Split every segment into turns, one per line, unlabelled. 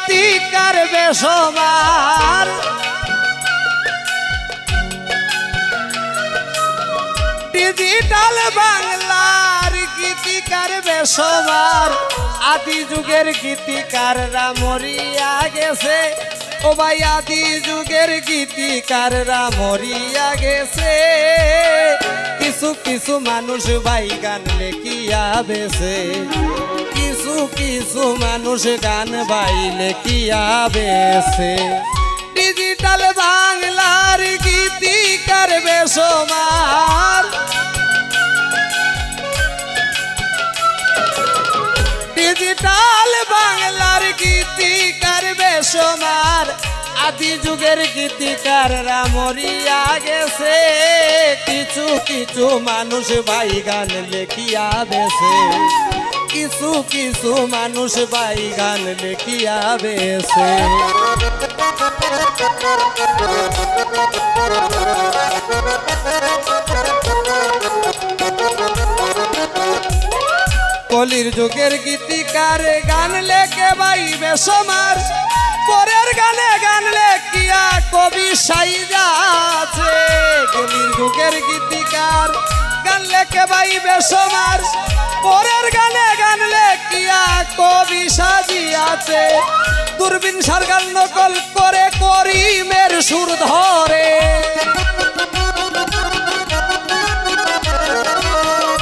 গীতিকার বেসমার ডিজিটাল বাংলার গীতিকার বেসমার আদি যুগের গীতিকাররা মরিয়া গেছে ও ভাই আদি যুগের গীতিকাররা মরিয়া গেছে কিছু কিছু মানুষ ভাই গান লেখিয়া বেছে কিছু কিছু মানুষ গান ভাই লেখিয়া বেছে ডিজিটাল বাংলার গীতিকার বেসমার ডিজিটাল বাংলার গীতিকার বেসমার আদি যুগের গীতিকাররা মরিয়া গেছে কিছু কিছু মানুষ ভাই গান লেখিয়া বেছে কিছু কিছু মানুষ ভাই গান লেখিয়া বেছে কলির যুগের গীতিকার গান লেখে ভাই বেসমার পরের গানে গান লেখিয়া কবি সাইজা আছে কলির যুগের গীতিকার গান লেখে ভাই বেসমার পরের গানে গান লেখিয়া কবি সাজিয়াছে দূরবীন সার গান নকল করে করিমের সুর ধরে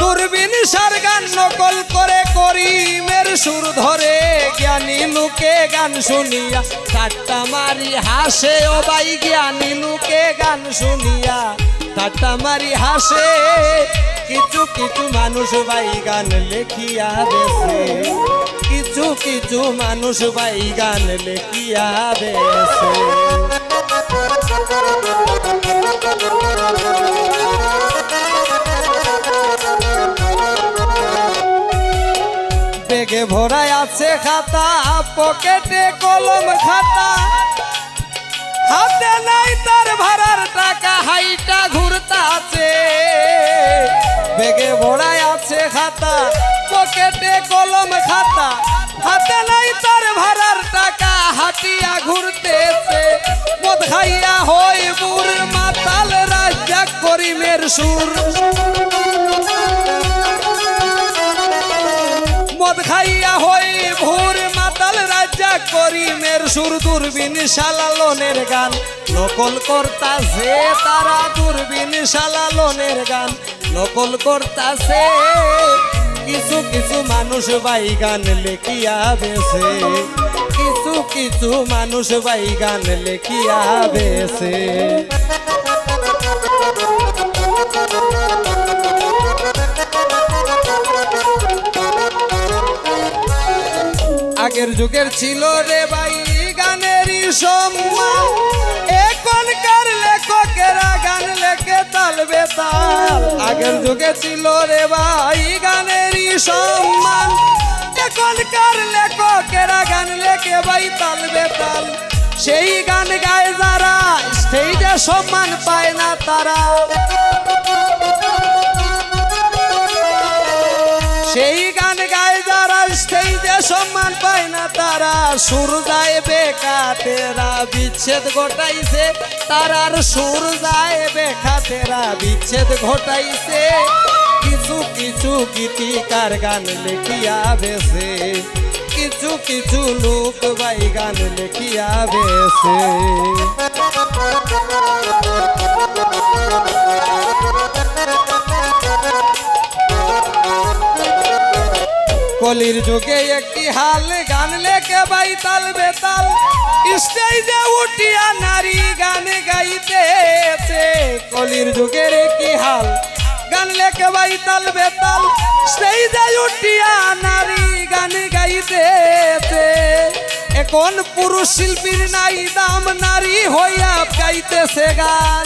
দূরবীন সার গান নকল করে করিমের সুর ধরে জ্ঞানী লোকে গান শুনিয়া ঠাট্টা মারি হাসে ও ভাই জ্ঞানী লোকে গান শুনিয়া ঠাট্টা মারি হাসে কিছু কিছু মানুষ ভাই গান লেখিয়া বেছে কিছু কিছু মানুষ ভাই গান লেখিয়া বেছে বেগে ভরাই আছে খাতা পকেটে কলম খাতা হাতে নাই তার ভাড়ার টাকা হাইটা ঘুরতাছে বেগে ভরাই আছে খাতা পকেটে কলম খাতা হাতে নাই তার ভাড়ার টাকা হাতিয়া ঘুরতেছে মদ খাইয়া হই বুড় মাতাল রাজা করিমের সুর মদ খাইয়া হই ভোর মাতাল রাজা করিমের সুর দূরবীন শালালনের গান নকল করতাছে তারা দূরবীন শালালনের গান নকল করতাছে কিছু কিছু মানুষ ভাই গান লেখিয়া বেছে কিছু কিছু মানুষ ভাই গান লেখিয়া বেছে আগের যুগের ছিল রে ভাই গানেরই সম্মান এখনকার লেখকেরা গান লেখে তাল বেতাল আগের যুগে ছিল রে ভাই গানেরই সম্মান এখনকার লেখকেরা গান লেখে ভাই তাল বেতাল সেই গান গায় যারা স্টেজে সম্মান পায় না তারা সেই গান গায় যারা স্টেজে সম্মান পায় না তারা সুর যায় বেকাতেরা বিচ্ছেদ ঘটাইছে তারার সুর যায় বেকাতেরা বিচ্ছেদ ঘটাইছে কিছু কিছু গীতিকার গান লেখিয়া বেছে কিছু কিছু লোক ভাই গান লেখিয়া বেছে কলির যুগে একটি হাল গান লেখে ভাই তাল বেতাল স্টেজে উঠিয়া নারী গান গাইতেছে কলির যুগের একটি হাল গান লেখে ভাই তাল বেতাল স্টেজে উঠিয়া নারী গান গাইতেছে এখন পুরুষ শিল্পীর নাই দাম নারী হইয়া গাইতেছে গান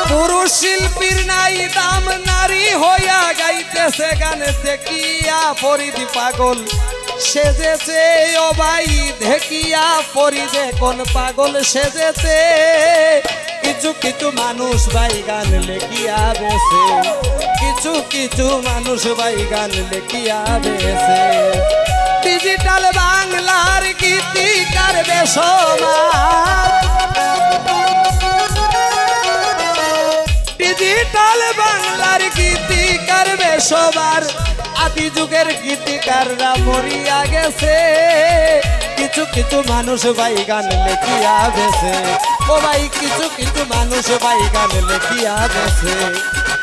পুরুষ শিল্পীর নাই দাম নারী হইয়া গাইতেছে গান দেখিয়া ফরিদি পাগল সেজেছে ও ভাই দেখিয়া ফরিদে কোন পাগল সেজেছে কিছু কিছু মানুষ ভাই গান লেখিয়া বেছে কিছু কিছু মানুষ ভাই গান লেখিয়া বেছে বেসমার ডিজিটাল বাংলার গীতিকার বেসমার আদি যুগের গীতিকাররা মরিয়া গেছে কিছু কিছু মানুষ ভাই গান লেখিয়া বেছে ও ভাই কিছু কিছু মানুষ ভাই গান লেখিয়া বেছে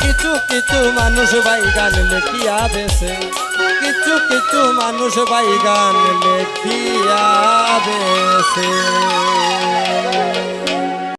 কিছু কিছু মানুষ ভাই গান লেখিয়া বেছে কিছু কিছু মানুষ ভাই গান লেখিয়া বেছে